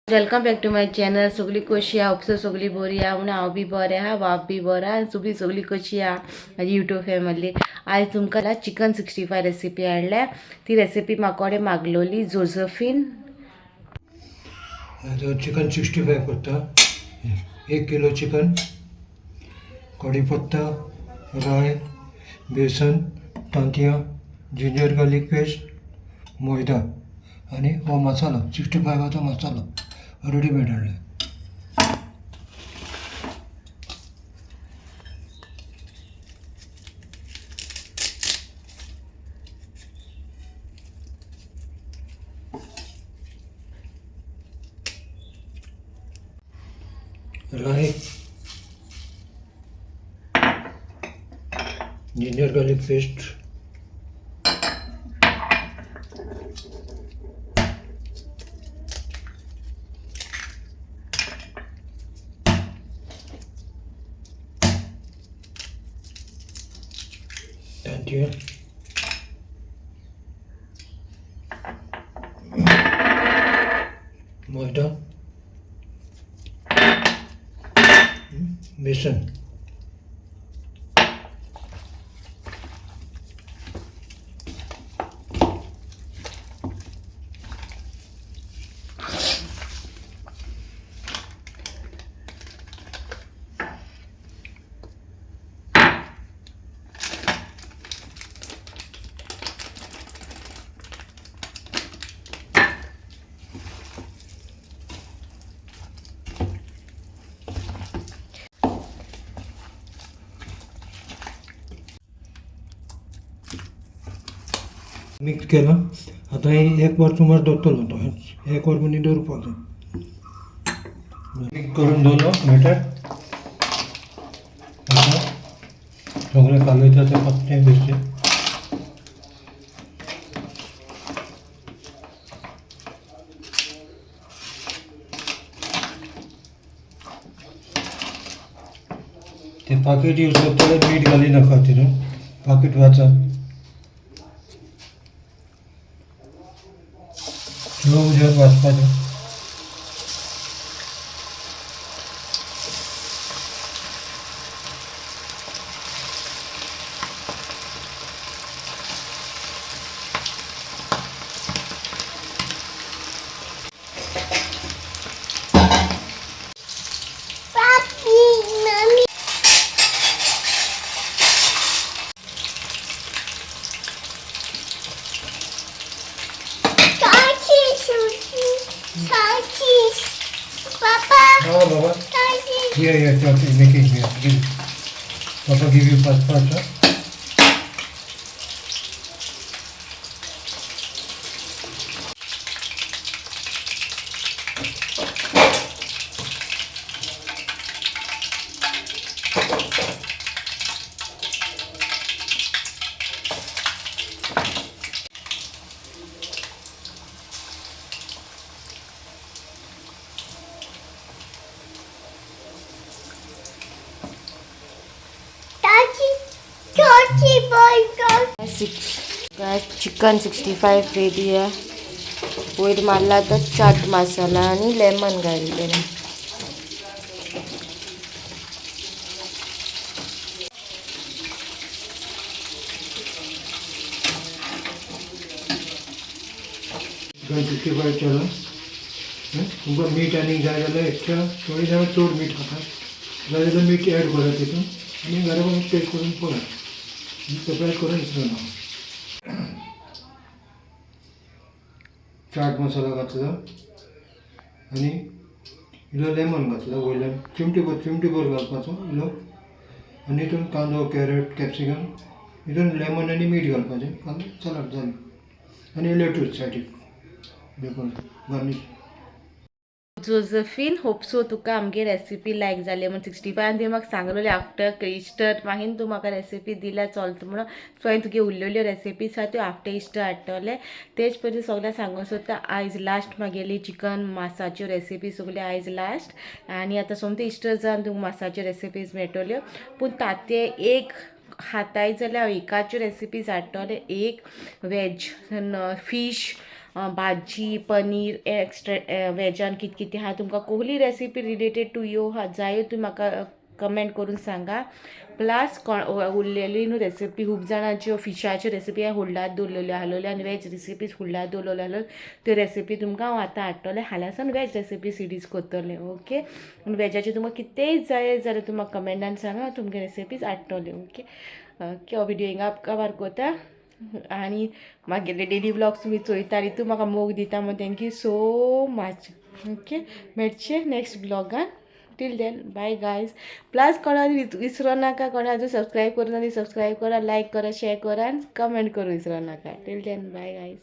Welcome back to my channel. सगळी कशी आहा? उपसो सगळी बरी आहा म्हणून हांव बी बरें आहा, बाब बी बरो आहा आनी सगळी कशी आहा म्हाजी यूट्यूब फॅमिली. आयज तुमकां चिकन 65 रेसिपी हाडल्या. ती रेसिपी म्हाकोडे मागलोली जोझफीन. चिकन 65 करता. 1 किलो चिकन, कढीपत्ता, राय, बेसन, तांतयां, जिंजर गार्लिक पेस्ट, मैदा आणि हो मसाला 65चा मसाला रेडीमेड हाडला. राय, जिंजर गार्लिक पेस्ट, तांतयां, मैदा, बेसन. मिक्स केला. आता हे एक वर सुमार दवरतलो तो. एक वर मनी दवरपाक जाय. मिक्स करून दवरलो मेटर. आता सगळे कालयता ते पत्ते बेश्टे. ते पाकीट यूज करतले मीठ घाली नाका तितून. पाकीट वाचा. Slow उजवात वाचपाचें. Oh, Baba. Here, okay, make it here. Papa give you first part, huh? Chicken 65 ready आहे. वयर मारला तर चाट मसाला आणि लेमन घातलेलं. चिकन 65 केलं. तुमकां मीठ आनी जाय जाल्यार एक्स्ट्रा थोडी जाणां चड मीठ खातात. जाय जाल्यार मीठ एड करा तितून आनी घरा करून टेस्ट करून पळय. सेपरेट करून इसवण चाट मसाला घातला आनी इल्लो लेमन घातलो. वयल्यान चिमटी भर घालपाचो इल्लो. आनी हितून कांदो, कॅरट, कॅप्सिकम, हितून लेमन आनी मीठ घालपाचें. घालून सलाड जालें. आनी लेटूस सायडीक देखून गार्निश. जोझफीन, होप सो तुका आमगे रेसिपी लायक जाली म्हण 65 आनी तुवें म्हाका सांगलोली आफ्टर इस्टर मागीर तूं म्हाका रेसिपी दिल्या चलता म्हणून. सो हांवें तुगे उरलेल्यो रेसिपीज आसा त्यो आफ्टर इस्टर हाडटले. तेच पयलीं सगळ्यांक सांगूंक सोदता आयज लास्ट म्हागेली चिकन मासाच्यो रेसिपी सगळ्यो आयज लास्ट. आनी आतां सोमतें इस्टर जावन तुमकां मासाच्यो रेसिपीज मेळटल्यो. पूण ताते एक हाताय जाल्यार हांव एकाच्यो रेसिपीज हाडटले. एक वेज फिश भाजी पनीर एक्स्ट्रा वेजान कित कितें आहा तुमकां कोहली रेसिपी रिलेटेड टू यो हा जायो तुम्ही म्हाका कमेंट करून सांगा. प्लस उरलेली न्हू रेसिपी खूब जाणांच्यो फिशाच्यो रेसिपी हांवें होल्डात दवरलेल्यो आहलेल्यो आनी वेज रेसिपीज होल्डात दवरलेल्यो आहल्यो. त्यो रेसिपी तुमकां हांव आतां हाडटलें. हाल्यारसान वेज रेसिपी सिरीज करतलें. ओके. आनी वेजाचे तुमकां कितेंय जाय जाल्यार तुमी म्हाका कमेंटान सांगा हांव तुमकां रेसिपीज हाडटलें. ओके. ओके हो व्हिडिओ हिंगा कवर कोता आनी मागीर डेली व्लॉग्स तुमी चोयता तितून म्हाका मोग दिता म्हण थँक्यू सो मच. ओके. मेळचे नेक्स्ट ब्लॉगान. Till then bye guys. Plus कोणाला विसरो नाका, कोणा अजून सबस्क्राईब करून सबस्क्राईब करा, लाईक करा, शेअर करा आणि कमेंट करू विसरो नाका. Till then bye guys.